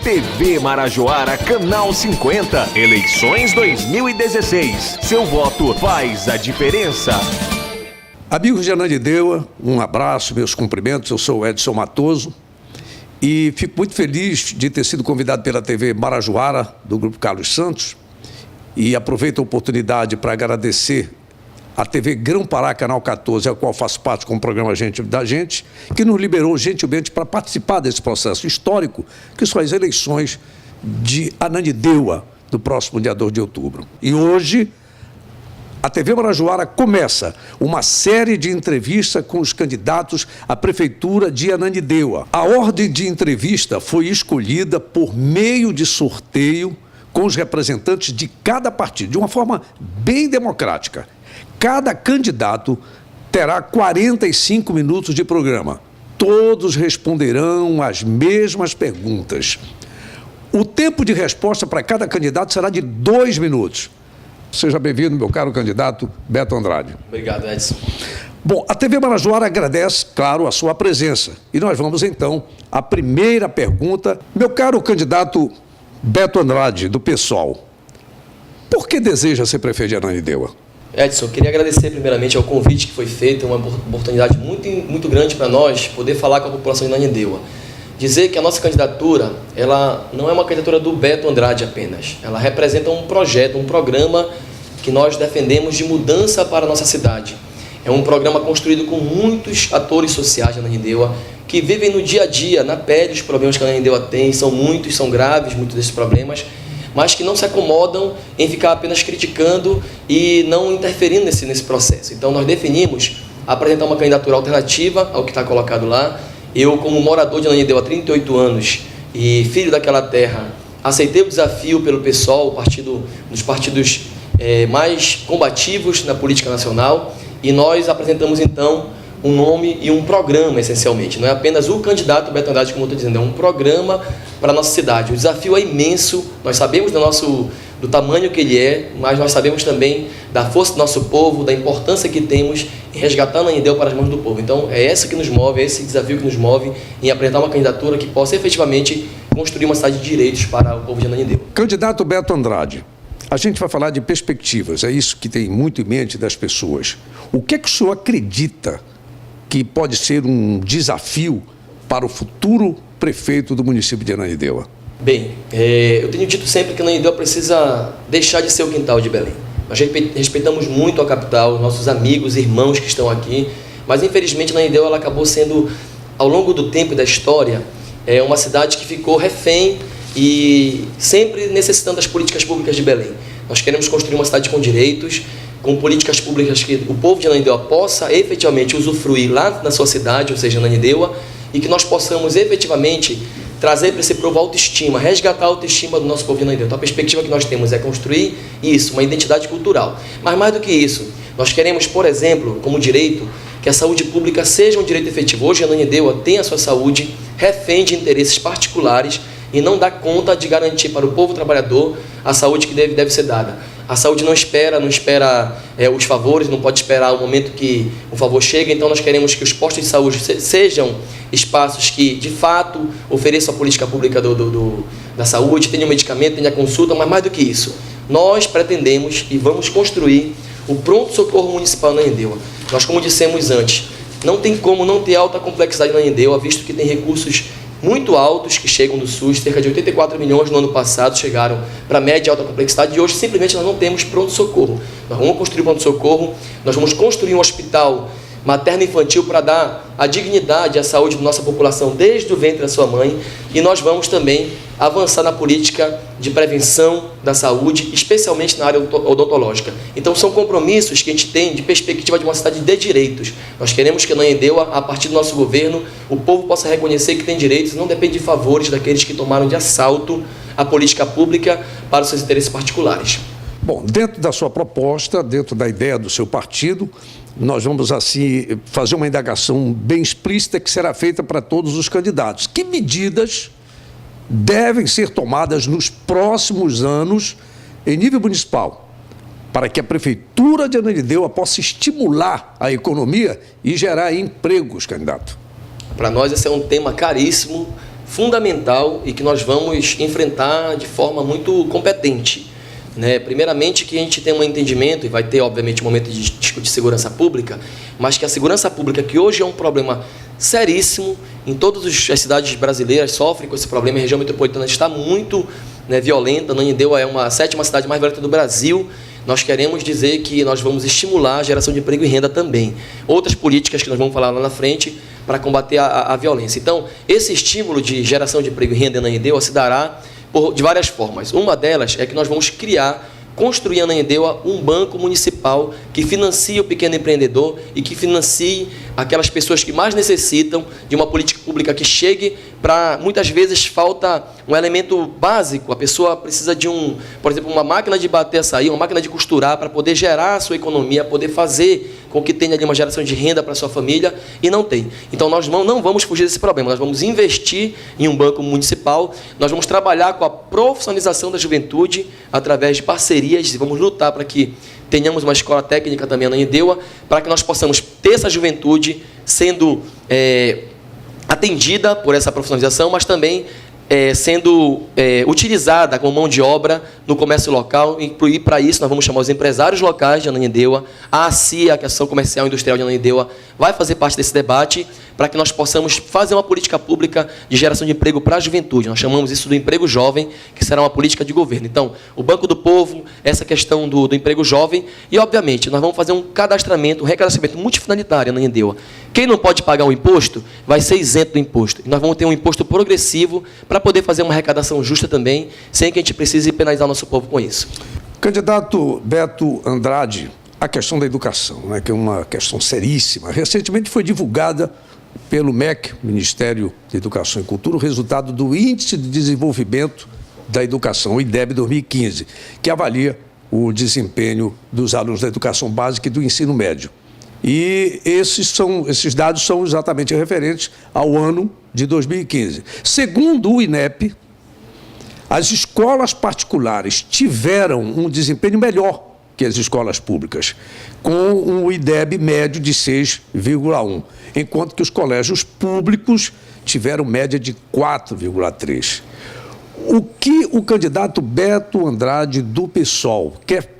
TV Marajoara, Canal 50. Eleições 2016. Seu voto faz a diferença. Amigos de Ananindeua, um abraço, meus cumprimentos. Eu sou o Edson Matoso e fico muito feliz de ter sido convidado pela TV Marajoara, do Grupo Carlos Santos, e aproveito a oportunidade para agradecer a TV Grão-Pará, Canal 14, a qual faço parte com o programa Gente da Gente, que nos liberou gentilmente para participar desse processo histórico, que são as eleições de Ananindeua, do próximo dia 2 de outubro. E hoje, a TV Marajoara começa uma série de entrevistas com os candidatos à Prefeitura de Ananindeua. A ordem de entrevista foi escolhida por meio de sorteio com os representantes de cada partido, de uma forma bem democrática. Cada candidato terá 45 minutos de programa. Todos responderão as mesmas perguntas. O tempo de resposta para cada candidato será de 2 minutos. Seja bem-vindo, meu caro candidato Beto Andrade. Obrigado, Edson. Bom, a TV Marajoara agradece, claro, a sua presença. E nós vamos, então, à primeira pergunta. Meu caro candidato Beto Andrade, do PSOL, por que deseja ser prefeito de Ananindeua? Edson, eu queria agradecer primeiramente ao convite que foi feito, uma oportunidade muito grande para nós poder falar com a população de Ananindeua. Dizer que a nossa candidatura, ela não é uma candidatura do Beto Andrade apenas, ela representa um projeto, um programa que nós defendemos de mudança para a nossa cidade. É um programa construído com muitos atores sociais de Ananindeua, que vivem no dia a dia, na pele, os problemas que a Ananindeua tem, são muitos, são graves, muitos desses problemas, mas que não se acomodam em ficar apenas criticando e não interferindo nesse processo. Então, nós definimos apresentar uma candidatura alternativa ao que está colocado lá. Eu, como morador de Ananindeua há 38 anos e filho daquela terra, aceitei o desafio pelo PSOL, dos partidos mais combativos na política nacional, e nós apresentamos, então, um nome e um programa, essencialmente. Não é apenas o candidato Beto Andrade, como eu estou dizendo, é um programa para a nossa cidade. O desafio é imenso, nós sabemos do tamanho que ele é, mas nós sabemos também da força do nosso povo, da importância que temos em resgatar Ananindeua para as mãos do povo. Então, é esse que nos move, é esse desafio que nos move em apresentar uma candidatura que possa efetivamente construir uma cidade de direitos para o povo de Ananindeua. Candidato Beto Andrade, a gente vai falar de perspectivas, é isso que tem muito em mente das pessoas. O que é que o senhor acredita que pode ser um desafio para o futuro prefeito do município de Ananindeua? Bem, eu tenho dito sempre que Ananindeua precisa deixar de ser o quintal de Belém. Nós respeitamos muito a capital, nossos amigos, irmãos que estão aqui, mas infelizmente Ananindeua ela acabou sendo, ao longo do tempo e da história, uma cidade que ficou refém e sempre necessitando das políticas públicas de Belém. Nós queremos construir uma cidade com direitos, com políticas públicas que o povo de Ananindeua possa efetivamente usufruir lá na sua cidade, ou seja, Ananindeua, e que nós possamos efetivamente trazer para esse povo autoestima, resgatar a autoestima do nosso povo de Ananindeua. Então a perspectiva que nós temos é construir isso, uma identidade cultural. Mas mais do que isso, nós queremos, por exemplo, como direito, que a saúde pública seja um direito efetivo. Hoje Ananindeua tem a sua saúde refém de interesses particulares e não dá conta de garantir para o povo trabalhador a saúde que deve ser dada. A saúde não espera os favores, não pode esperar o momento que o favor chega, então nós queremos que os postos de saúde sejam espaços que, de fato, ofereçam a política pública da saúde, tenham medicamento, tenham consulta, mas mais do que isso, nós pretendemos e vamos construir o pronto-socorro municipal na Ananindeua. Nós, como dissemos antes, não tem como não ter alta complexidade na Ananindeua, visto que tem recursos muito altos que chegam do SUS, cerca de 84 milhões no ano passado chegaram para média e alta complexidade, e hoje simplesmente nós não temos pronto-socorro. Nós vamos construir pronto-socorro, nós vamos construir um hospital materno-infantil para dar a dignidade e a saúde da nossa população desde o ventre da sua mãe, e nós vamos também avançar na política de prevenção da saúde, especialmente na área odontológica. Então são compromissos que a gente tem de perspectiva de uma cidade de direitos. Nós queremos que Ananindeua, a partir do nosso governo, o povo possa reconhecer que tem direitos, não depende de favores daqueles que tomaram de assalto a política pública para os seus interesses particulares. Bom, dentro da sua proposta, dentro da ideia do seu partido, nós vamos, assim, fazer uma indagação bem explícita que será feita para todos os candidatos. Que medidas devem ser tomadas nos próximos anos, em nível municipal, para que a Prefeitura de Ananindeua possa estimular a economia e gerar empregos, candidato? Para nós esse é um tema caríssimo, fundamental e que nós vamos enfrentar de forma muito competente. Né? Primeiramente, que a gente tenha um entendimento, e vai ter, obviamente, um momento de discutir segurança pública, mas que a segurança pública, que hoje é um problema seríssimo, em todas as cidades brasileiras sofrem com esse problema, a região metropolitana está muito, né, violenta. Ananindeua é a 7ª cidade mais violenta do Brasil. Nós queremos dizer que nós vamos estimular a geração de emprego e renda também. Outras políticas que nós vamos falar lá na frente para combater a violência. Então, esse estímulo de geração de emprego e renda em Ananindeua se dará de várias formas. Uma delas é que nós vamos construir em Ananindeua um banco municipal que financie o pequeno empreendedor e que financie aquelas pessoas que mais necessitam de uma política pública que chegue para... Muitas vezes falta um elemento básico, a pessoa precisa de por exemplo, uma máquina de bater açaí, uma máquina de costurar para poder gerar a sua economia, poder fazer com que tenha ali uma geração de renda para a sua família, e não tem. Então nós não vamos fugir desse problema, nós vamos investir em um banco municipal, nós vamos trabalhar com a profissionalização da juventude através de parcerias, e vamos lutar para que tenhamos uma escola técnica também na Ananindeua, para que nós possamos ter essa juventude sendo atendida por essa profissionalização, mas também sendo utilizada como mão de obra no comércio local, e para isso nós vamos chamar os empresários locais de Ananindeua, a ACIA, que é a Associação Comercial e Industrial de Ananindeua, vai fazer parte desse debate para que nós possamos fazer uma política pública de geração de emprego para a juventude. Nós chamamos isso do emprego jovem, que será uma política de governo. Então, o Banco do Povo, essa questão do emprego jovem, e, obviamente, nós vamos fazer um recadastramento multifinalitário na Ananindeua. Quem não pode pagar o imposto, vai ser isento do imposto. E nós vamos ter um imposto progressivo para poder fazer uma arrecadação justa também, sem que a gente precise penalizar o nosso povo com isso. Candidato Beto Andrade, a questão da educação, né, que é uma questão seríssima. Recentemente foi divulgada pelo MEC, Ministério da Educação e Cultura, o resultado do Índice de Desenvolvimento da Educação, o IDEB 2015, que avalia o desempenho dos alunos da educação básica e do ensino médio. E esses dados são exatamente referentes ao ano de 2015. Segundo o INEP, as escolas particulares tiveram um desempenho melhor que as escolas públicas, com um IDEB médio de 6,1, enquanto que os colégios públicos tiveram média de 4,3. O que o candidato Beto Andrade, do PSOL,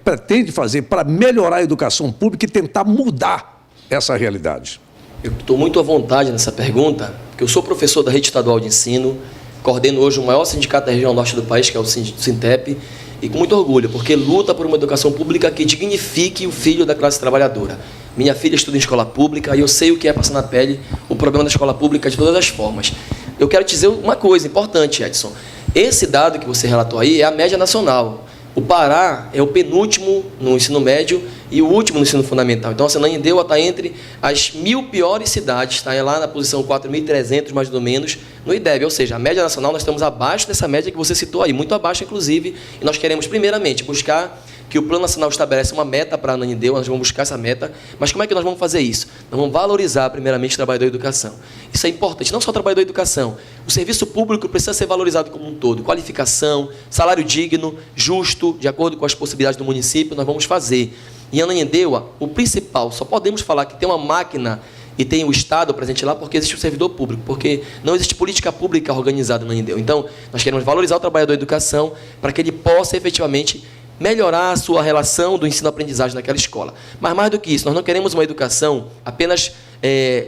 pretende fazer para melhorar a educação pública e tentar mudar essa realidade? Eu estou muito à vontade nessa pergunta, porque eu sou professor da Rede Estadual de Ensino, coordeno hoje o maior sindicato da região norte do país, que é o Sintep, e com muito orgulho, porque luta por uma educação pública que dignifique o filho da classe trabalhadora. Minha filha estuda em escola pública e eu sei o que é passar na pele o problema da escola pública de todas as formas. Eu quero te dizer uma coisa importante, Edson. Esse dado que você relatou aí é a média nacional. O Pará é o penúltimo no ensino médio e o último no ensino fundamental. Então, a Ananindeua está entre as 1.000 piores cidades, está lá na posição 4.300, mais ou menos, no IDEB. Ou seja, a média nacional, nós estamos abaixo dessa média que você citou aí, muito abaixo, inclusive, e nós queremos, primeiramente, buscar que o Plano Nacional estabelece uma meta para a Ananindeua, nós vamos buscar essa meta, mas como é que nós vamos fazer isso? Nós vamos valorizar, primeiramente, o trabalhador da educação. Isso é importante, não só o trabalhador da educação, o serviço público precisa ser valorizado como um todo, qualificação, salário digno, justo, de acordo com as possibilidades do município, nós vamos fazer. Em Ananindeua, o principal, só podemos falar que tem uma máquina e tem o Estado presente lá porque existe o servidor público, porque não existe política pública organizada na Ananindeua. Então, nós queremos valorizar o trabalhador da educação para que ele possa efetivamente melhorar a sua relação do ensino-aprendizagem naquela escola. Mas mais do que isso, nós não queremos uma educação apenas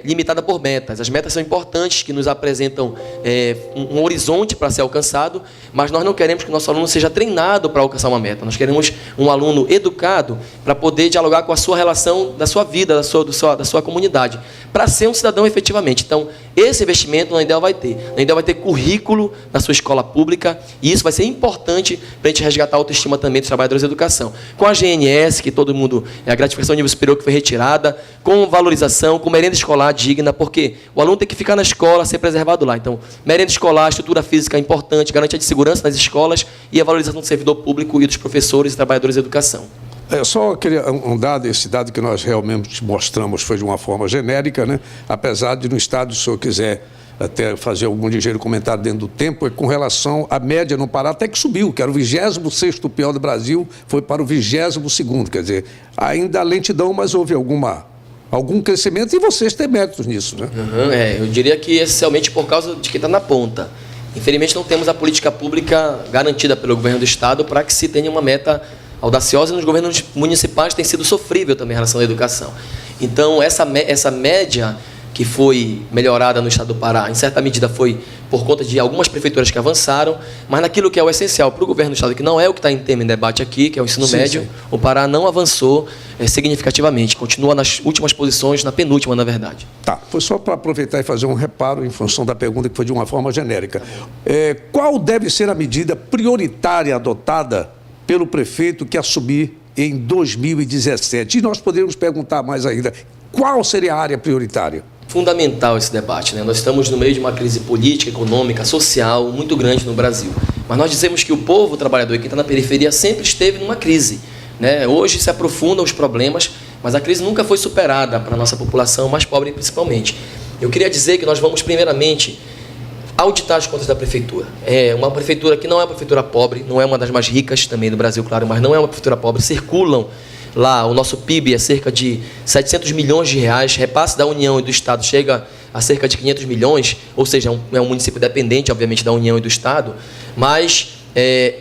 limitada por metas. As metas são importantes, que nos apresentam um horizonte para ser alcançado, mas nós não queremos que o nosso aluno seja treinado para alcançar uma meta. Nós queremos um aluno educado para poder dialogar com a sua relação da sua vida, da sua comunidade, para ser um cidadão efetivamente. Então, esse investimento a Ananindeua vai ter. A Ananindeua vai ter currículo na sua escola pública, e isso vai ser importante para a gente resgatar a autoestima também dos trabalhadores da educação. Com a GNS, que todo mundo, a gratificação de nível superior que foi retirada, com valorização, com merenda escolar digna, porque o aluno tem que ficar na escola, ser preservado lá. Então, merenda escolar, estrutura física é importante, garantia de segurança nas escolas e a valorização do servidor público e dos professores e trabalhadores da educação. Só queria esse dado que nós realmente mostramos foi de uma forma genérica, né? Apesar de no estado, se o senhor quiser até fazer algum ligeiro comentário dentro do tempo, é com relação à média no Pará, até que subiu, que era o 26º pior do Brasil, foi para o 22º, quer dizer, ainda há lentidão, mas houve algum crescimento, e vocês têm méritos nisso, né? Eu diria que essencialmente por causa de quem está na ponta. Infelizmente, não temos a política pública garantida pelo governo do Estado para que se tenha uma meta audaciosa, e nos governos municipais tem sido sofrível também em relação à educação. Então, essa média que foi melhorada no Estado do Pará, em certa medida foi por conta de algumas prefeituras que avançaram, mas naquilo que é o essencial para o governo do Estado, que não é o que está em tema em debate aqui, que é o ensino médio, sim. O Pará não avançou significativamente, continua nas últimas posições, na penúltima, na verdade. Tá, foi só para aproveitar e fazer um reparo em função da pergunta que foi de uma forma genérica. Qual deve ser a medida prioritária adotada pelo prefeito que assumir em 2017? E nós poderíamos perguntar mais ainda, qual seria a área prioritária? Fundamental esse debate, né? Nós estamos no meio de uma crise política, econômica, social muito grande no Brasil. Mas nós dizemos que o povo trabalhador, que está na periferia, sempre esteve numa crise, né? Hoje se aprofundam os problemas, mas a crise nunca foi superada para a nossa população mais pobre principalmente. Eu queria dizer que nós vamos primeiramente auditar as contas da prefeitura. É uma prefeitura que não é uma prefeitura pobre, não é uma das mais ricas também do Brasil, claro, mas não é uma prefeitura pobre. Circulam lá, o nosso PIB é cerca de 700 milhões de reais, repasse da União e do Estado chega a cerca de 500 milhões, ou seja, é um município dependente, obviamente, da União e do Estado, mas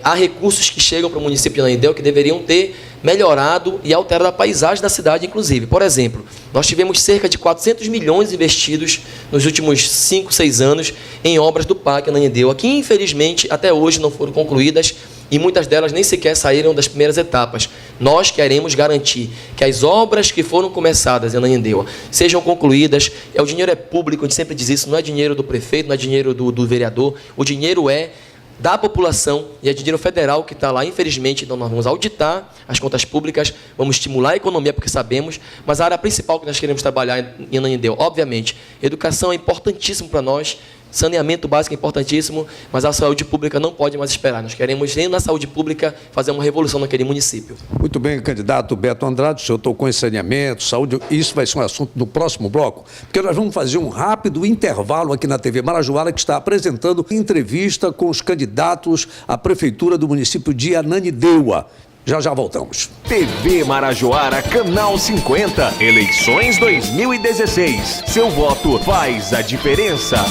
há recursos que chegam para o município de Ananindeua que deveriam ter melhorado e alterado a paisagem da cidade, inclusive. Por exemplo, nós tivemos cerca de 400 milhões investidos nos últimos 5, 6 anos em obras do Parque Ananindeua, que infelizmente até hoje não foram concluídas e muitas delas nem sequer saíram das primeiras etapas. Nós queremos garantir que as obras que foram começadas em Ananindeua sejam concluídas. O dinheiro é público, a gente sempre diz isso, não é dinheiro do prefeito, não é dinheiro do vereador, o dinheiro é da população e é dinheiro federal que está lá, infelizmente. Então nós vamos auditar as contas públicas, vamos estimular a economia, porque sabemos, mas a área principal que nós queremos trabalhar em Ananindeua, obviamente, educação é importantíssimo para nós, saneamento básico é importantíssimo, mas a saúde pública não pode mais esperar. Nós queremos, na saúde pública, fazer uma revolução naquele município. Muito bem, candidato Beto Andrade, o senhor tocou em saneamento, saúde, isso vai ser um assunto do próximo bloco, porque nós vamos fazer um rápido intervalo aqui na TV Marajoara, que está apresentando entrevista com os candidatos à prefeitura do município de Ananindeua. Já voltamos. TV Marajoara, Canal 50, eleições 2016. Seu voto faz a diferença.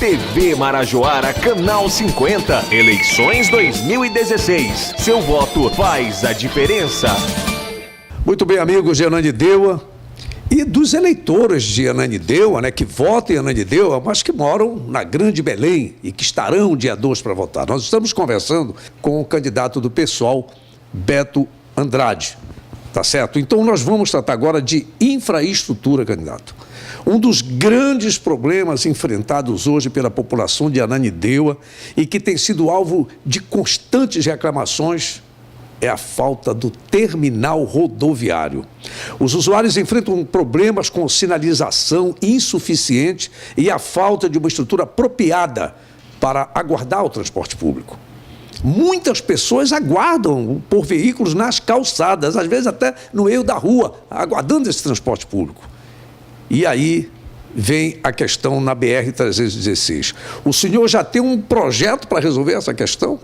TV Marajoara, Canal 50, eleições 2016. Seu voto faz a diferença. Muito bem, amigos de Ananindeua e dos eleitores de Ananindeua, né, que votam em Ananindeua, mas que moram na Grande Belém e que estarão dia 2 para votar. Nós estamos conversando com o candidato do PSOL, Beto Andrade. Tá certo? Então nós vamos tratar agora de infraestrutura, candidato. Um dos grandes problemas enfrentados hoje pela população de Ananindeua e que tem sido alvo de constantes reclamações é a falta do terminal rodoviário. Os usuários enfrentam problemas com sinalização insuficiente e a falta de uma estrutura apropriada para aguardar o transporte público. Muitas pessoas aguardam por veículos nas calçadas, às vezes até no meio da rua, aguardando esse transporte público. E aí vem a questão na BR-316. O senhor já tem um projeto para resolver essa questão?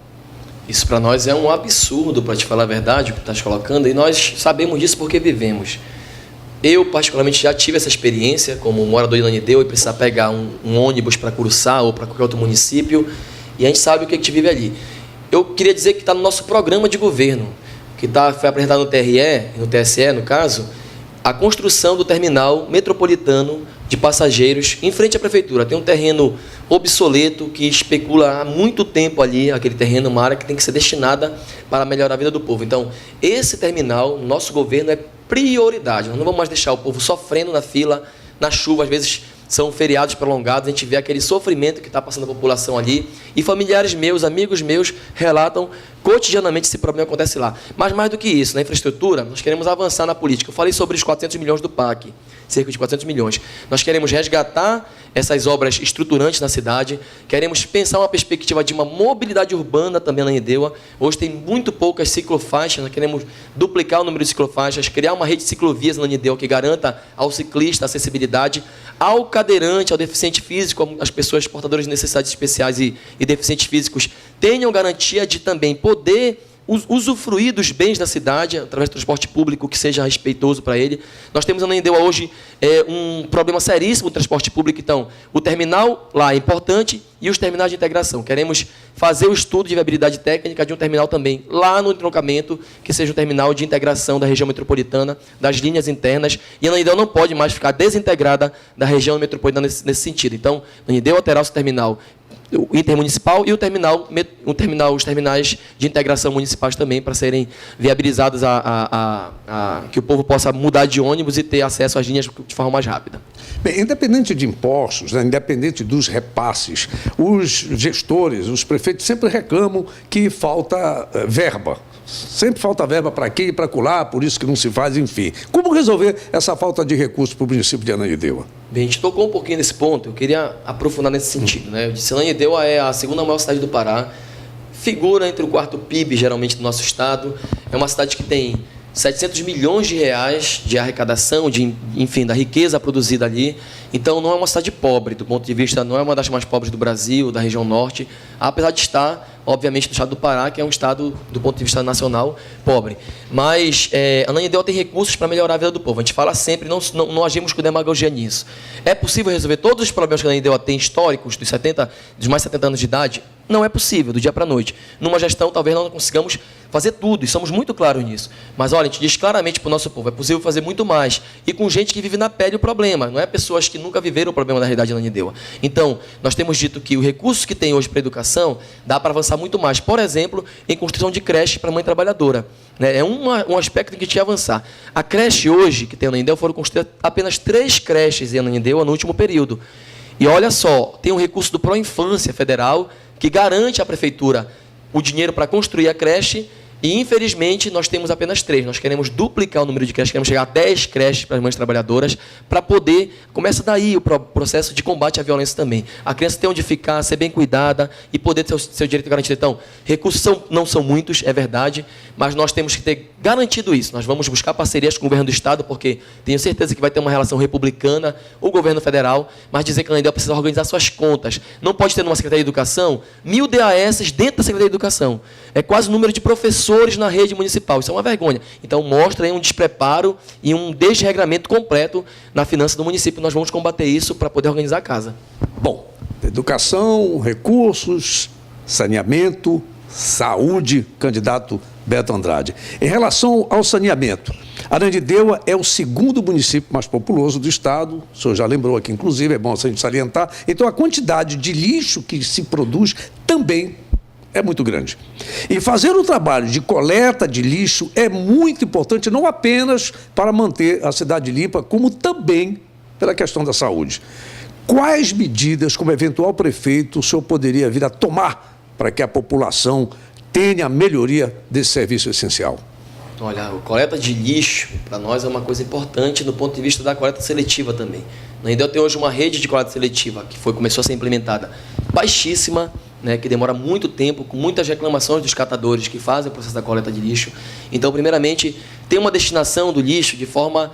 Isso para nós é um absurdo, para te falar a verdade, o que estás colocando, e nós sabemos disso porque vivemos. Eu, particularmente, já tive essa experiência como morador de Ananindeua e precisar pegar um ônibus para Curuçá ou para qualquer outro município, e a gente sabe o que a gente vive ali. Eu queria dizer que está no nosso programa de governo, que foi apresentado no TRE, no TSE, no caso, a construção do terminal metropolitano de passageiros em frente à prefeitura. Tem um terreno obsoleto que especula há muito tempo ali, aquele terreno, uma área que tem que ser destinada para melhorar a vida do povo. Então, esse terminal, nosso governo, é prioridade. Nós não vamos mais deixar o povo sofrendo na fila, na chuva, às vezes são feriados prolongados, a gente vê aquele sofrimento que está passando a população ali, e familiares meus, amigos meus, relatam cotidianamente esse problema que acontece lá. Mas mais do que isso, na infraestrutura, nós queremos avançar na política. Eu falei sobre os 400 milhões do PAC, cerca de 400 milhões. Nós queremos resgatar essas obras estruturantes na cidade, queremos pensar uma perspectiva de uma mobilidade urbana também na Ananindeua. Hoje tem muito poucas ciclofaixas, nós queremos duplicar o número de ciclofaixas, criar uma rede de ciclovias na Ananindeua que garanta ao ciclista acessibilidade, ao cadeirante, ao deficiente físico, as pessoas portadoras de necessidades especiais e deficientes físicos tenham garantia de também poder usufruir dos bens da cidade através do transporte público que seja respeitoso para ele. Nós temos na Ananindeua hoje um problema seríssimo do transporte público. Então, o terminal lá é importante e os terminais de integração. Queremos fazer o estudo de viabilidade técnica de um terminal também lá no entroncamento, que seja um terminal de integração da região metropolitana, das linhas internas. E a Ananindeua não pode mais ficar desintegrada da região metropolitana nesse sentido. Então, a Ananindeua terá o seu terminal intermunicipal e os terminais de integração municipais também, para serem viabilizados que o povo possa mudar de ônibus e ter acesso às linhas de forma mais rápida. Bem, independente de impostos, né, independente dos repasses, os gestores, os prefeitos sempre reclamam que falta verba. Sempre falta verba para aqui e para acolá, por isso que não se faz, enfim. Como resolver essa falta de recursos para o município de Ananindeua? Bem, a gente tocou um pouquinho nesse ponto, eu queria aprofundar nesse sentido, né? Eu disse, Ananindeua é a segunda maior cidade do Pará, figura entre o quarto PIB, geralmente, do nosso estado. É uma cidade que tem 700 milhões de reais de arrecadação, enfim, da riqueza produzida ali. Então, não é uma cidade pobre, do ponto de vista, não é uma das mais pobres do Brasil, da região norte, apesar de estar, obviamente, no estado do Pará, que é um estado, do ponto de vista nacional, pobre. Mas Ananindeua tem recursos para melhorar a vida do povo. A gente fala sempre, não agimos com demagogia nisso. É possível resolver todos os problemas que a Ananindeua tem históricos, dos mais 70 anos de idade? Não é possível, do dia para a noite. Numa gestão, talvez não consigamos fazer tudo, e somos muito claros nisso. Mas, olha, a gente diz claramente para o nosso povo, é possível fazer muito mais. E com gente que vive na pele o problema, não é pessoas que nunca viveram o problema da realidade da Ananindeua. Então, nós temos dito que o recurso que tem hoje para a educação dá para avançar muito mais. Por exemplo, em construção de creche para mãe trabalhadora. É um aspecto em que a gente ia avançar. A creche hoje, que tem em Ananindeua, foram construídas apenas 3 creches em Ananindeua no último período. E olha só, tem um recurso do Proinfância Federal que garante à prefeitura o dinheiro para construir a creche. E, infelizmente, nós temos apenas 3. Nós queremos duplicar o número de creches, queremos chegar a 10 creches para as mães trabalhadoras, para poder... Começa daí o processo de combate à violência também. A criança ter onde ficar, ser bem cuidada e poder ter o seu direito garantido. Então, recursos não são muitos, é verdade, mas nós temos que ter garantido isso. Nós vamos buscar parcerias com o governo do Estado, porque tenho certeza que vai ter uma relação republicana, o governo federal, mas dizer que a Ananindeua precisa organizar suas contas. Não pode ter numa Secretaria de Educação 1000 DAS dentro da Secretaria de Educação. É quase o número de professores na rede municipal. Isso é uma vergonha. Então, mostra aí um despreparo e um desregramento completo na finança do município. Nós vamos combater isso para poder organizar a casa. Bom, educação, recursos, saneamento, saúde, candidato Beto Andrade. Em relação ao saneamento, Ananindeua é o segundo município mais populoso do estado, o senhor já lembrou aqui, inclusive, é bom a gente salientar. Então, a quantidade de lixo que se produz também é muito grande. E fazer o trabalho de coleta de lixo é muito importante, não apenas para manter a cidade limpa, como também pela questão da saúde. Quais medidas, como eventual prefeito, o senhor poderia vir a tomar para que a população tenha a melhoria desse serviço essencial? Olha, a coleta de lixo, para nós, é uma coisa importante do ponto de vista da coleta seletiva também. Ananindeua tem hoje uma rede de coleta seletiva que começou a ser implementada baixíssima, que demora muito tempo, com muitas reclamações dos catadores que fazem o processo da coleta de lixo. Então, primeiramente, tem uma destinação do lixo de forma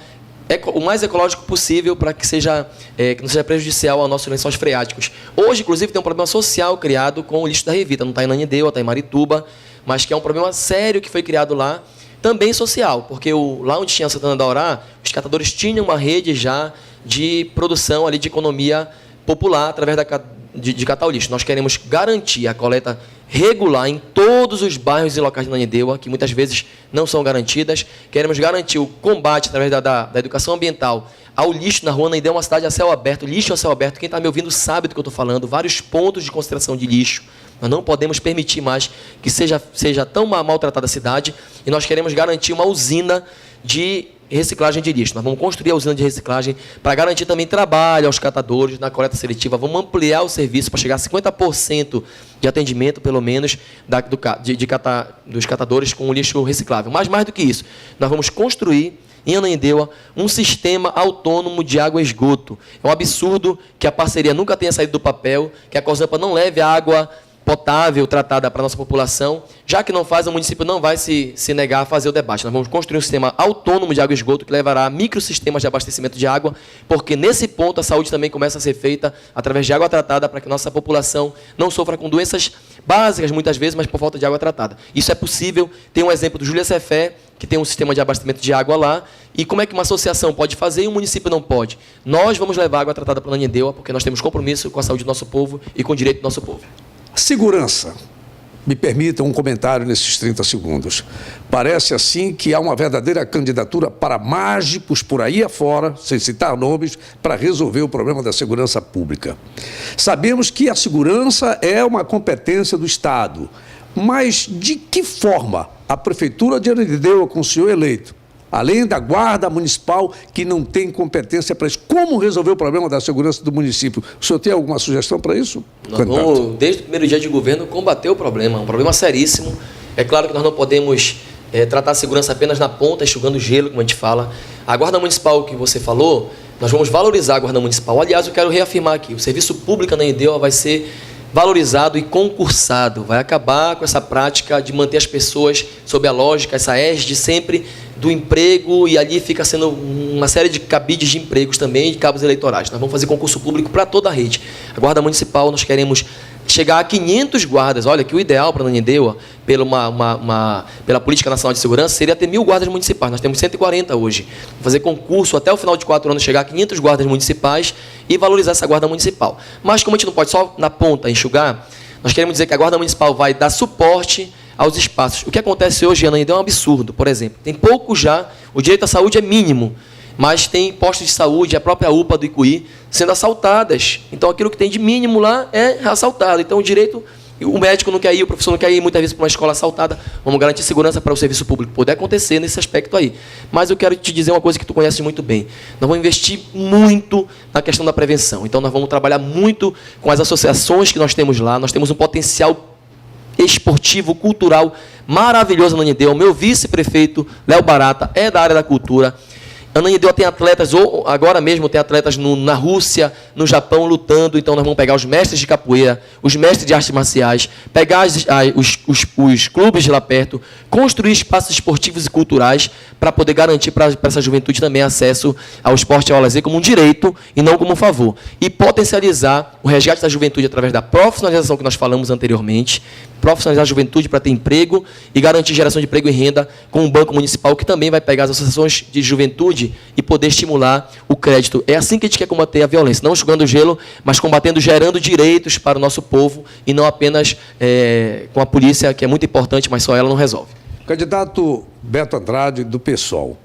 o mais ecológico possível para que que não seja prejudicial aos nossos lençóis freáticos. Hoje, inclusive, tem um problema social criado com o lixo da Revita. Não está em Ananindeua, está em Marituba, mas que é um problema sério que foi criado lá, também social, porque lá onde tinha a Santana da Orá, os catadores tinham uma rede já de produção ali de economia popular através de catar o lixo. Nós queremos garantir a coleta regular em todos os bairros e locais de Ananindeua, que muitas vezes não são garantidas. Queremos garantir o combate através da educação ambiental ao lixo na rua. Ananindeua é uma cidade a céu aberto, lixo a céu aberto. Quem está me ouvindo sabe do que eu estou falando. Vários pontos de concentração de lixo. Nós não podemos permitir mais que seja tão maltratada a cidade, e nós queremos garantir uma usina de reciclagem de lixo. Nós vamos construir a usina de reciclagem para garantir também trabalho aos catadores na coleta seletiva. Vamos ampliar o serviço para chegar a 50% de atendimento, pelo menos, dos catadores com o lixo reciclável. Mas mais do que isso, nós vamos construir em Ananindeua um sistema autônomo de água e esgoto. É um absurdo que a parceria nunca tenha saído do papel, que a Cosampa não leve água potável tratada para a nossa população. Já que não faz, o município não vai se negar a fazer o debate. Nós vamos construir um sistema autônomo de água e esgoto que levará a microsistemas de abastecimento de água, porque nesse ponto a saúde também começa a ser feita através de água tratada para que nossa população não sofra com doenças básicas muitas vezes, mas por falta de água tratada. Isso é possível. Tem um exemplo do Júlia Cefé, que tem um sistema de abastecimento de água lá, e como é que uma associação pode fazer e um município não pode? Nós vamos levar água tratada para Ananindeua, porque nós temos compromisso com a saúde do nosso povo e com o direito do nosso povo. Segurança. Me permita um comentário nesses 30 segundos. Parece assim que há uma verdadeira candidatura para mágicos por aí afora, sem citar nomes, para resolver o problema da segurança pública. Sabemos que a segurança é uma competência do Estado, mas de que forma a Prefeitura de Ananindeua, com o senhor eleito, além da Guarda Municipal, que não tem competência para isso, como resolver o problema da segurança do município? O senhor tem alguma sugestão para isso? Nós vamos, desde o primeiro dia de governo, combater o problema. Um problema seríssimo. É claro que nós não podemos tratar a segurança apenas na ponta, enxugando gelo, como a gente fala. A Guarda Municipal que você falou, nós vamos valorizar a Guarda Municipal. Aliás, eu quero reafirmar aqui, o serviço público na Ananindeua vai ser valorizado e concursado. Vai acabar com essa prática de manter as pessoas sob a lógica, essa égide sempre do emprego, e ali fica sendo uma série de cabides de empregos também, de cabos eleitorais. Nós vamos fazer concurso público para toda a rede. A Guarda Municipal, nós queremos chegar a 500 guardas. Olha, que o ideal para Ananindeua, pela Política Nacional de Segurança, seria ter 1.000 guardas municipais. Nós temos 140 hoje. Vamos fazer concurso até o final de 4 anos, chegar a 500 guardas municipais e valorizar essa Guarda Municipal. Mas como a gente não pode só na ponta enxugar, nós queremos dizer que a Guarda Municipal vai dar suporte aos espaços. O que acontece hoje em Ananindeua é um absurdo, por exemplo. Tem pouco já, o direito à saúde é mínimo, mas tem postos de saúde, a própria UPA do Icuí, sendo assaltadas. Então, aquilo que tem de mínimo lá é assaltado. Então, o direito, o médico não quer ir, o professor não quer ir, muitas vezes para uma escola assaltada. Vamos garantir segurança para o serviço público poder acontecer nesse aspecto aí. Mas eu quero te dizer uma coisa que tu conheces muito bem. Nós vamos investir muito na questão da prevenção. Então, nós vamos trabalhar muito com as associações que nós temos lá. Nós temos um potencial esportivo, cultural maravilhoso na Ananindeua. O meu vice-prefeito, Léo Barata, é da área da cultura. Ananindeua tem atletas, ou agora mesmo tem atletas na Rússia, no Japão, lutando. Então, nós vamos pegar os mestres de capoeira, os mestres de artes marciais, pegar os clubes de lá perto, construir espaços esportivos e culturais para poder garantir para essa juventude também acesso ao esporte e ao lazer como um direito e não como um favor. E potencializar o resgate da juventude através da profissionalização que nós falamos anteriormente, profissionalizar a juventude para ter emprego e garantir geração de emprego e renda com um banco municipal que também vai pegar as associações de juventude e poder estimular o crédito. É assim que a gente quer combater a violência, não enxugando gelo, mas combatendo, gerando direitos para o nosso povo e não apenas com a polícia, que é muito importante, mas só ela não resolve. Candidato Beto Andrade, do PSOL.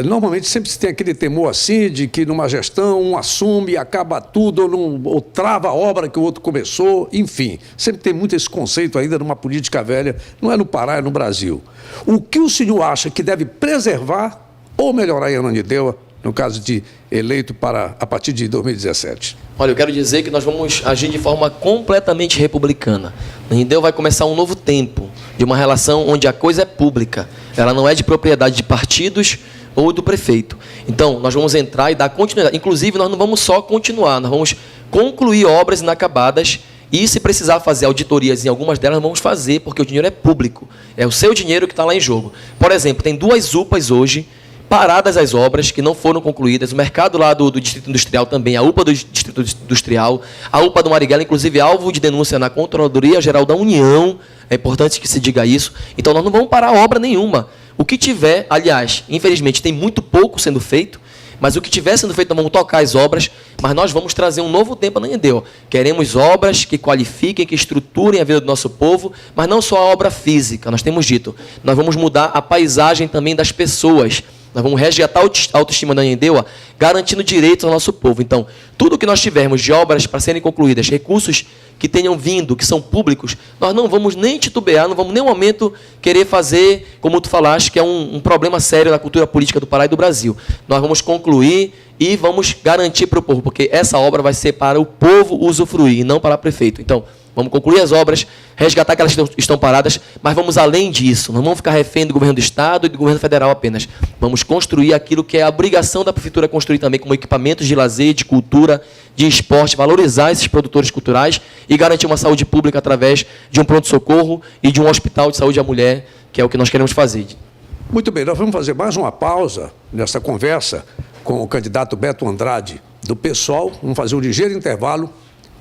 Normalmente sempre se tem aquele temor assim de que numa gestão um assume e acaba tudo ou trava a obra que o outro começou, enfim. Sempre tem muito esse conceito ainda numa política velha, não é no Pará, é no Brasil. O que o senhor acha que deve preservar ou melhorar em Ananindeua, no caso de eleito a partir de 2017? Olha, eu quero dizer que nós vamos agir de forma completamente republicana. Ananindeua vai começar um novo tempo de uma relação onde a coisa é pública. Ela não é de propriedade de partidos ou do prefeito. Então, nós vamos entrar e dar continuidade. Inclusive, nós não vamos só continuar, nós vamos concluir obras inacabadas e, se precisar fazer auditorias em algumas delas, nós vamos fazer, porque o dinheiro é público. É o seu dinheiro que está lá em jogo. Por exemplo, tem 2 UPAs hoje, paradas as obras que não foram concluídas, o mercado lá do Distrito Industrial também, a UPA do Distrito Industrial, a UPA do Marighella, inclusive alvo de denúncia na Controladoria Geral da União, é importante que se diga isso. Então, nós não vamos parar obra nenhuma. O que tiver, aliás, infelizmente, tem muito pouco sendo feito, mas o que tiver sendo feito, nós vamos tocar as obras, mas nós vamos trazer um novo tempo na Ananindeua. Queremos obras que qualifiquem, que estruturem a vida do nosso povo, mas não só a obra física, nós temos dito. Nós vamos mudar a paisagem também das pessoas. Nós vamos resgatar a autoestima da Ananindeua, garantindo direitos ao nosso povo. Então, tudo que nós tivermos de obras para serem concluídas, recursos que tenham vindo, que são públicos, nós não vamos nem titubear, não vamos em nenhum momento querer fazer, como tu falaste, que é um problema sério na cultura política do Pará e do Brasil. Nós vamos concluir e vamos garantir para o povo, porque essa obra vai ser para o povo usufruir, e não para o prefeito. Então, vamos concluir as obras, resgatar aquelas que estão paradas, mas vamos além disso. Não vamos ficar refém do governo do Estado e do governo federal apenas. Vamos construir aquilo que é a obrigação da Prefeitura construir também, como equipamentos de lazer, de cultura, de esporte, valorizar esses produtores culturais e garantir uma saúde pública através de um pronto-socorro e de um hospital de saúde à mulher, que é o que nós queremos fazer. Muito bem, nós vamos fazer mais uma pausa nessa conversa com o candidato Beto Andrade, do PSOL. Vamos fazer um ligeiro intervalo.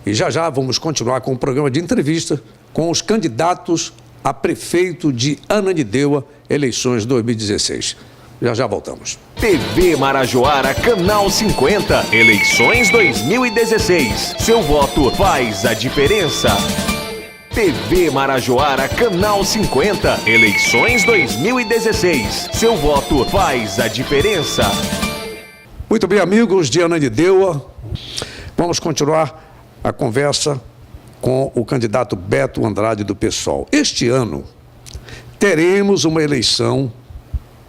E já vamos continuar com o programa de entrevista com os candidatos a prefeito de Ananindeua, eleições 2016. Já voltamos. TV Marajoara, Canal 50, eleições 2016. Seu voto faz a diferença. TV Marajoara, Canal 50, eleições 2016. Seu voto faz a diferença. Muito bem, amigos de Ananindeua, vamos continuar a conversa com o candidato Beto Andrade do PSOL. Este ano teremos uma eleição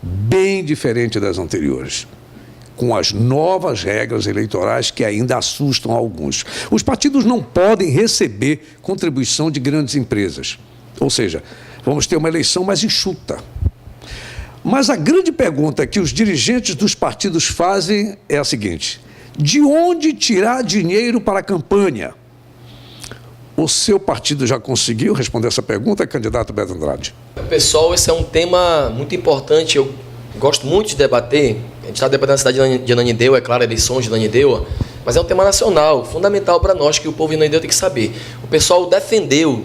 bem diferente das anteriores, com as novas regras eleitorais que ainda assustam alguns. Os partidos não podem receber contribuição de grandes empresas, ou seja, vamos ter uma eleição mais enxuta. Mas a grande pergunta que os dirigentes dos partidos fazem é a seguinte: de onde tirar dinheiro para a campanha? O seu partido já conseguiu responder essa pergunta, candidato Beto Andrade? Pessoal, esse é um tema muito importante. Eu gosto muito de debater. A gente está debatendo a cidade de Ananindeua, é claro, eleições de Ananindeua, mas é um tema nacional, fundamental para nós, que o povo de Ananindeua tem que saber. O pessoal defendeu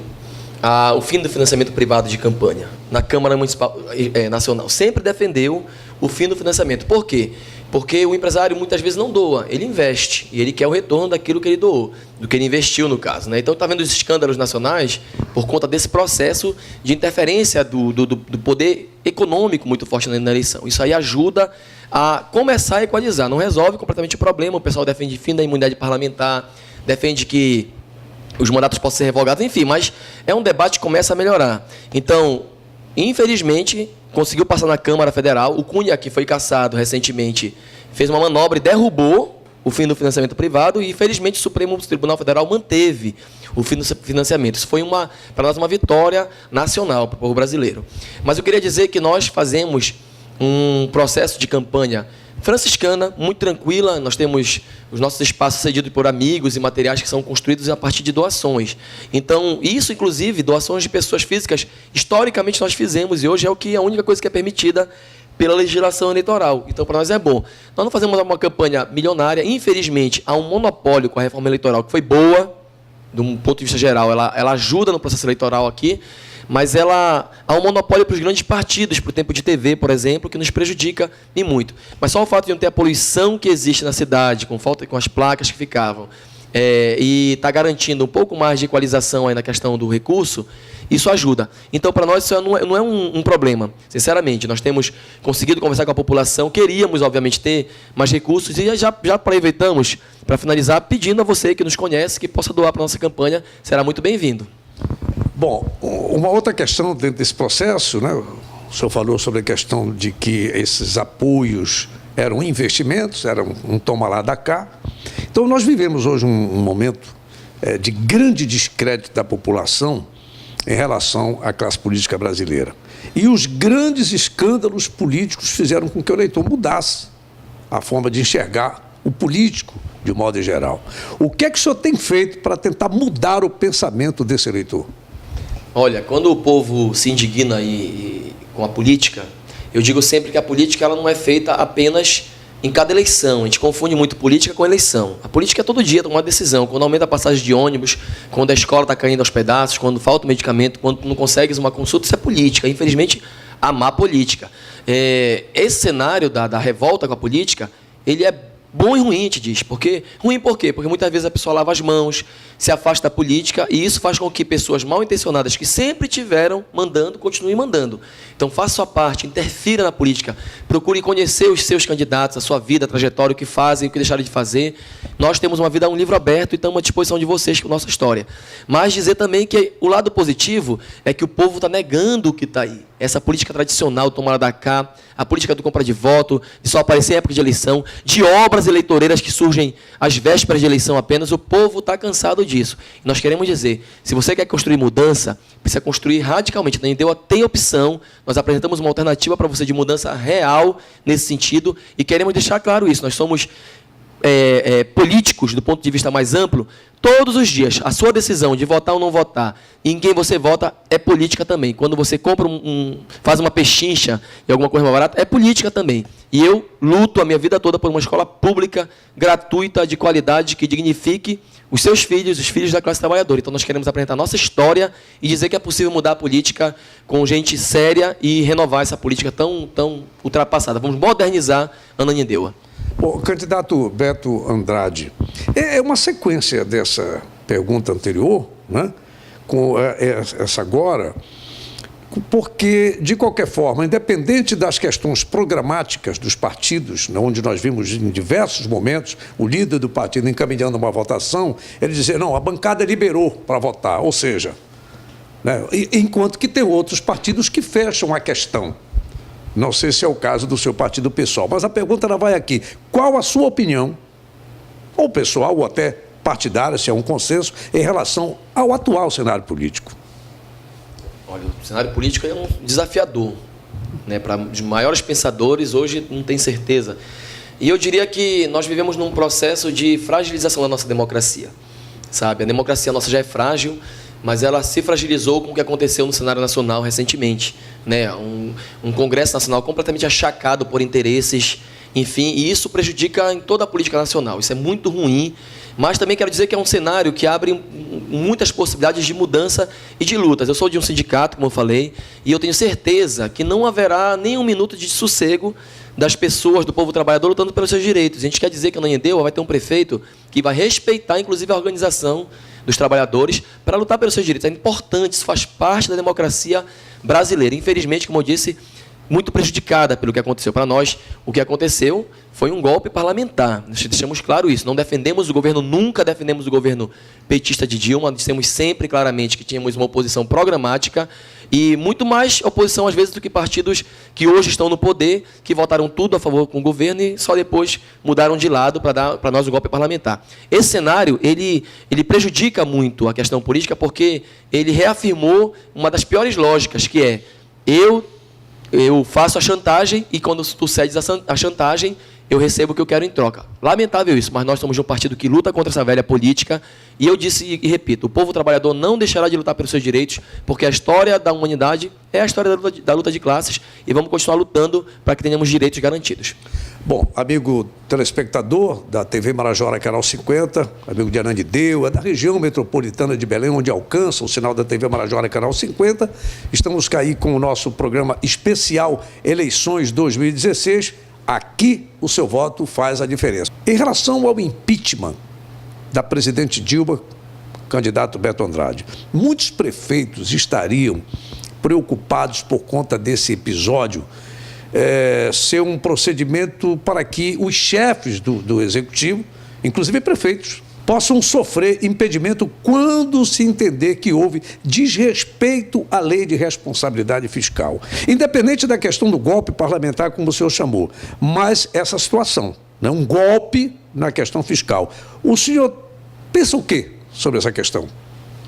o fim do financiamento privado de campanha na Câmara Municipal Nacional. Sempre defendeu o fim do financiamento. Por quê? Porque o empresário muitas vezes não doa, ele investe, e ele quer o retorno daquilo que ele doou, do que ele investiu no caso, né? Então está vendo os escândalos nacionais por conta desse processo de interferência do poder econômico muito forte na eleição. Isso aí ajuda a começar a equalizar, não resolve completamente o problema. O pessoal defende fim da imunidade parlamentar, defende que os mandatos possam ser revogados, enfim, mas é um debate que começa a melhorar. Então, infelizmente, conseguiu passar na Câmara Federal. O Cunha, que foi cassado recentemente, fez uma manobra e derrubou o fim do financiamento privado e, infelizmente, o Supremo Tribunal Federal manteve o fim do financiamento. Isso foi, para nós, uma vitória nacional para o povo brasileiro. Mas eu queria dizer que nós fazemos um processo de campanha franciscana, muito tranquila. Nós temos os nossos espaços cedidos por amigos e materiais que são construídos a partir de doações. Então, isso, inclusive, doações de pessoas físicas, historicamente nós fizemos, e hoje é a única coisa que é permitida pela legislação eleitoral. Então, para nós é bom. Nós não fazemos uma campanha milionária. Infelizmente, há um monopólio com a reforma eleitoral que foi boa, de um ponto de vista geral. Ela ajuda no processo eleitoral aqui, mas há um monopólio para os grandes partidos, para o tempo de TV, por exemplo, que nos prejudica e muito. Mas só o fato de não ter a poluição que existe na cidade, com as placas que ficavam, e está garantindo um pouco mais de equalização aí na questão do recurso, isso ajuda. Então, para nós, isso não é um problema, sinceramente. Nós temos conseguido conversar com a população, queríamos, obviamente, ter mais recursos, e já aproveitamos, para finalizar, pedindo a você que nos conhece, que possa doar para a nossa campanha, será muito bem-vindo. Bom, uma outra questão dentro desse processo, né? O senhor falou sobre a questão de que esses apoios eram investimentos, eram um toma lá da cá. Então, nós vivemos hoje um momento de grande descrédito da população em relação à classe política brasileira. E os grandes escândalos políticos fizeram com que o eleitor mudasse a forma de enxergar o político, de modo geral. O que é que o senhor tem feito para tentar mudar o pensamento desse eleitor? Olha, quando o povo se indigna com a política, eu digo sempre que a política ela não é feita apenas em cada eleição. A gente confunde muito política com eleição. A política é todo dia tomar uma decisão. Quando aumenta a passagem de ônibus, quando a escola está caindo aos pedaços, quando falta o medicamento, quando não consegues uma consulta, isso é política. Infelizmente, a má política. Esse cenário da revolta com a política, ele é bom e ruim, te diz. Ruim por quê? Porque muitas vezes a pessoa lava as mãos, se afasta da política, e isso faz com que pessoas mal intencionadas que sempre tiveram mandando, continuem mandando. Então, faça sua parte, interfira na política, procure conhecer os seus candidatos, a sua vida, a trajetória, o que fazem, o que deixaram de fazer. Nós temos uma vida, um livro aberto, e estamos à disposição de vocês com a nossa história. Mas dizer também que o lado positivo é que o povo está negando o que está aí. Essa política tradicional, tomada da cá, a política do compra de voto, de só aparecer em época de eleição, de obras eleitoreiras que surgem às vésperas de eleição apenas, o povo está cansado disso. E nós queremos dizer, se você quer construir mudança, precisa construir radicalmente. A Ananindeua tem opção, nós apresentamos uma alternativa para você de mudança real nesse sentido, e queremos deixar claro isso. Nós somos políticos, do ponto de vista mais amplo, todos os dias. A sua decisão de votar ou não votar, e em quem você vota, é política também. Quando você compra faz uma pechincha e alguma coisa mais barata, é política também. E eu luto a minha vida toda por uma escola pública, gratuita, de qualidade, que dignifique os seus filhos, os filhos da classe trabalhadora. Então, nós queremos apresentar a nossa história e dizer que é possível mudar a política com gente séria e renovar essa política tão ultrapassada. Vamos modernizar Ananindeua. Bom, candidato Beto Andrade, é uma sequência dessa pergunta anterior, né, com essa agora, porque, de qualquer forma, independente das questões programáticas dos partidos, onde nós vimos em diversos momentos o líder do partido encaminhando uma votação, ele dizer, não, a bancada liberou para votar, ou seja, né, enquanto que tem outros partidos que fecham a questão. Não sei se é o caso do seu partido pessoal, mas a pergunta ela vai aqui. Qual a sua opinião, ou pessoal, ou até partidária, se é um consenso, em relação ao atual cenário político? Olha, o cenário político é um desafiador, né? Para os maiores pensadores, hoje não tem certeza. E eu diria que nós vivemos num processo de fragilização da nossa democracia. Sabe? A democracia nossa já é frágil, mas ela se fragilizou com o que aconteceu no cenário nacional recentemente, né? Um Congresso Nacional completamente achacado por interesses, enfim, e isso prejudica em toda a política nacional. Isso é muito ruim, mas também quero dizer que é um cenário que abre muitas possibilidades de mudança e de lutas. Eu sou de um sindicato, como eu falei, e eu tenho certeza que não haverá nem um minuto de sossego das pessoas, do povo trabalhador, lutando pelos seus direitos. A gente quer dizer que Ananindeua vai ter um prefeito que vai respeitar, inclusive, a organização dos trabalhadores para lutar pelos seus direitos. É importante, isso faz parte da democracia brasileira. Infelizmente, como eu disse, muito prejudicada pelo que aconteceu. Para nós, o que aconteceu foi um golpe parlamentar. Nós deixamos claro isso. Não defendemos o governo, nunca defendemos o governo petista de Dilma. Dissemos sempre claramente que tínhamos uma oposição programática e muito mais oposição, às vezes, do que partidos que hoje estão no poder, que votaram tudo a favor com o governo e só depois mudaram de lado para dar para nós o golpe parlamentar. Esse cenário, ele prejudica muito a questão política porque ele reafirmou uma das piores lógicas, que é eu faço a chantagem e quando tu cedes a chantagem, eu recebo o que eu quero em troca. Lamentável isso, mas nós somos de um partido que luta contra essa velha política e eu disse e repito, o povo trabalhador não deixará de lutar pelos seus direitos, porque a história da humanidade é a história da luta de classes e vamos continuar lutando para que tenhamos direitos garantidos. Bom, amigo telespectador da TV Marajó Canal 50, amigo de Ananindeua, da região metropolitana de Belém, onde alcança o sinal da TV Marajó Canal 50, estamos aí com o nosso programa especial Eleições 2016. Aqui o seu voto faz a diferença. Em relação ao impeachment da presidente Dilma, candidato Beto Andrade, muitos prefeitos estariam preocupados por conta desse episódio ser um procedimento para que os chefes do executivo, inclusive prefeitos, possam sofrer impedimento quando se entender que houve desrespeito à lei de responsabilidade fiscal. Independente da questão do golpe parlamentar, como o senhor chamou, mas essa situação, né, um golpe na questão fiscal. O senhor pensa o quê sobre essa questão?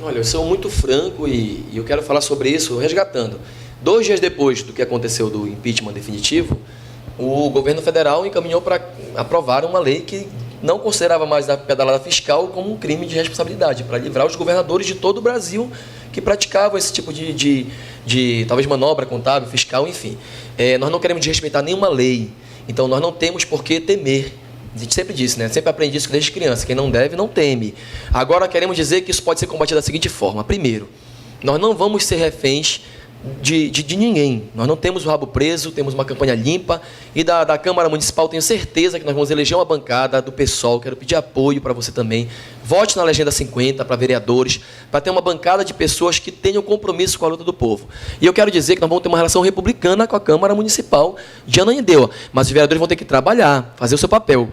Olha, eu sou muito franco e eu quero falar sobre isso resgatando. 2 dias depois do que aconteceu do impeachment definitivo, o governo federal encaminhou para aprovar uma lei que não considerava mais a pedalada fiscal como um crime de responsabilidade, para livrar os governadores de todo o Brasil que praticavam esse tipo de talvez manobra contábil, fiscal, enfim. Nós não queremos desrespeitar nenhuma lei, então nós não temos por que temer. A gente sempre disse, né? Sempre aprendi isso desde criança, quem não deve, não teme. Agora queremos dizer que isso pode ser combatido da seguinte forma. Primeiro, nós não vamos ser reféns de ninguém. Nós não temos o rabo preso, temos uma campanha limpa e da Câmara Municipal tenho certeza que nós vamos eleger uma bancada do PSOL. Quero pedir apoio para você também. Vote na Legenda 50 para vereadores, para ter uma bancada de pessoas que tenham compromisso com a luta do povo. E eu quero dizer que nós vamos ter uma relação republicana com a Câmara Municipal de Ananindeua, mas os vereadores vão ter que trabalhar, fazer o seu papel.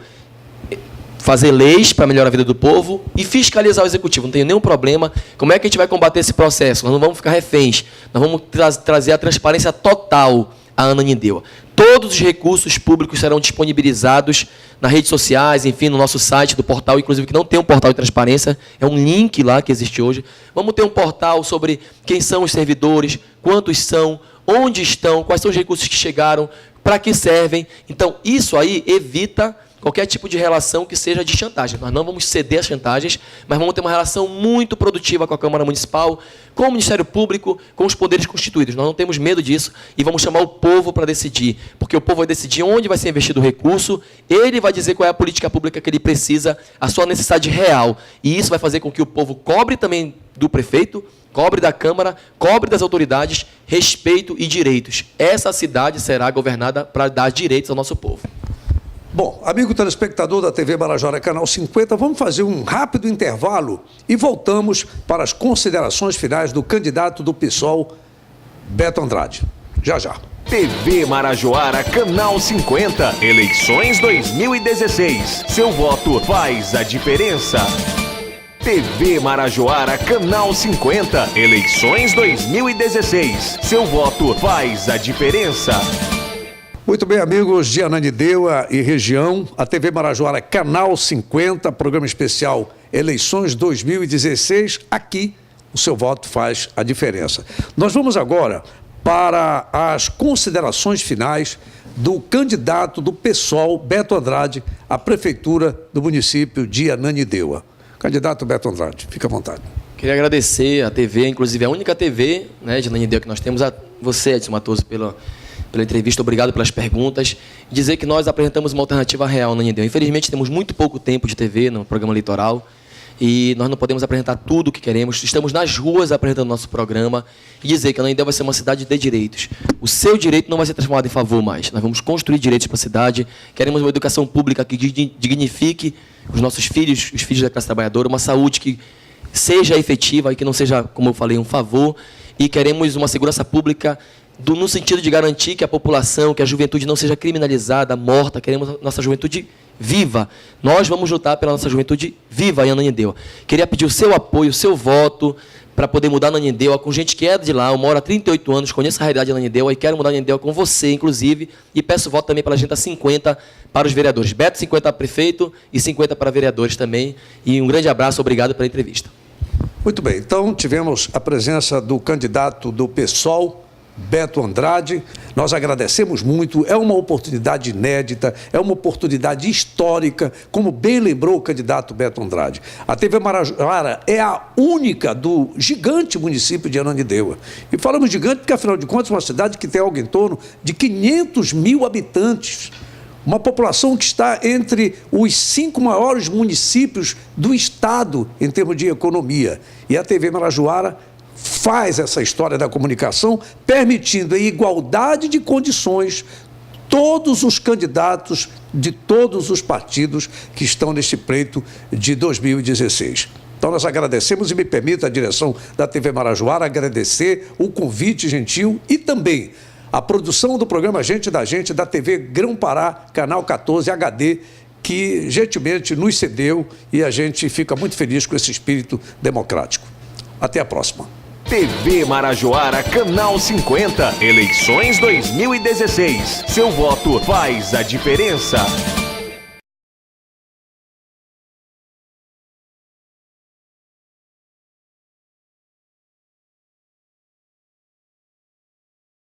Fazer leis para melhorar a vida do povo e fiscalizar o executivo. Não tenho nenhum problema. Como é que a gente vai combater esse processo? Nós não vamos ficar reféns. Nós vamos trazer a transparência total à Ananindeua. Todos os recursos públicos serão disponibilizados nas redes sociais, enfim, no nosso site do portal, inclusive que não tem um portal de transparência, é um link lá que existe hoje. Vamos ter um portal sobre quem são os servidores, quantos são, onde estão, quais são os recursos que chegaram, para que servem. Então, isso aí evita qualquer tipo de relação que seja de chantagem. Nós não vamos ceder às chantagens, mas vamos ter uma relação muito produtiva com a Câmara Municipal, com o Ministério Público, com os poderes constituídos. Nós não temos medo disso e vamos chamar o povo para decidir, porque o povo vai decidir onde vai ser investido o recurso, ele vai dizer qual é a política pública que ele precisa, a sua necessidade real. E isso vai fazer com que o povo cobre também do prefeito, cobre da Câmara, cobre das autoridades, respeito e direitos. Essa cidade será governada para dar direitos ao nosso povo. Bom, amigo telespectador da TV Marajó Canal 50, vamos fazer um rápido intervalo e voltamos para as considerações finais do candidato do PSOL, Beto Andrade. Já, já. TV Marajoara Canal 50, eleições 2016. Seu voto faz a diferença. TV Marajoara Canal 50, eleições 2016. Seu voto faz a diferença. Muito bem, amigos de Ananindeua e região, a TV Marajoara Canal 50, programa especial Eleições 2016. Aqui, o seu voto faz a diferença. Nós vamos agora para as considerações finais do candidato do PSOL, Beto Andrade, à prefeitura do município de Ananindeua. Candidato Beto Andrade, fica à vontade. Queria agradecer à TV, inclusive a única TV, né, de Ananindeua que nós temos, a você, Edson Matoso, pela entrevista, obrigado pelas perguntas. Dizer que nós apresentamos uma alternativa real na Ananindeua. Infelizmente, temos muito pouco tempo de TV no programa eleitoral e nós não podemos apresentar tudo o que queremos. Estamos nas ruas apresentando nosso programa e dizer que a Ananindeua vai ser uma cidade de direitos. O seu direito não vai ser transformado em favor mais. Nós vamos construir direitos para a cidade. Queremos uma educação pública que dignifique os nossos filhos, os filhos da classe trabalhadora, uma saúde que seja efetiva e que não seja, como eu falei, um favor. E queremos uma segurança pública no sentido de garantir que a população, que a juventude não seja criminalizada, morta. Queremos nossa juventude viva. Nós vamos lutar pela nossa juventude viva em Ananindeua. Queria pedir o seu apoio, o seu voto, para poder mudar Ananindeua com gente que é de lá. Eu moro há 38 anos, conheço a realidade de Ananindeua e quero mudar Ananindeua com você, inclusive. E peço voto também pela Agenda 50 para os vereadores. Beto 50 para prefeito e 50 para vereadores também. E um grande abraço, obrigado pela entrevista. Muito bem, então tivemos a presença do candidato do PSOL, Beto Andrade. Nós agradecemos muito, é uma oportunidade inédita, é uma oportunidade histórica, como bem lembrou o candidato Beto Andrade. A TV Marajoara é a única do gigante município de Ananindeua. E falamos gigante porque, afinal de contas, é uma cidade que tem algo em torno de 500 mil habitantes. Uma população que está entre os 5 maiores municípios do estado em termos de economia. E a TV Marajoara faz essa história da comunicação, permitindo em igualdade de condições todos os candidatos de todos os partidos que estão neste pleito de 2016. Então nós agradecemos e me permita a direção da TV Marajoara agradecer o convite gentil e também a produção do programa Gente da TV Grão-Pará, Canal 14 HD, que gentilmente nos cedeu e a gente fica muito feliz com esse espírito democrático. Até a próxima. TV Marajoara Canal 50, eleições 2016. Seu voto faz a diferença.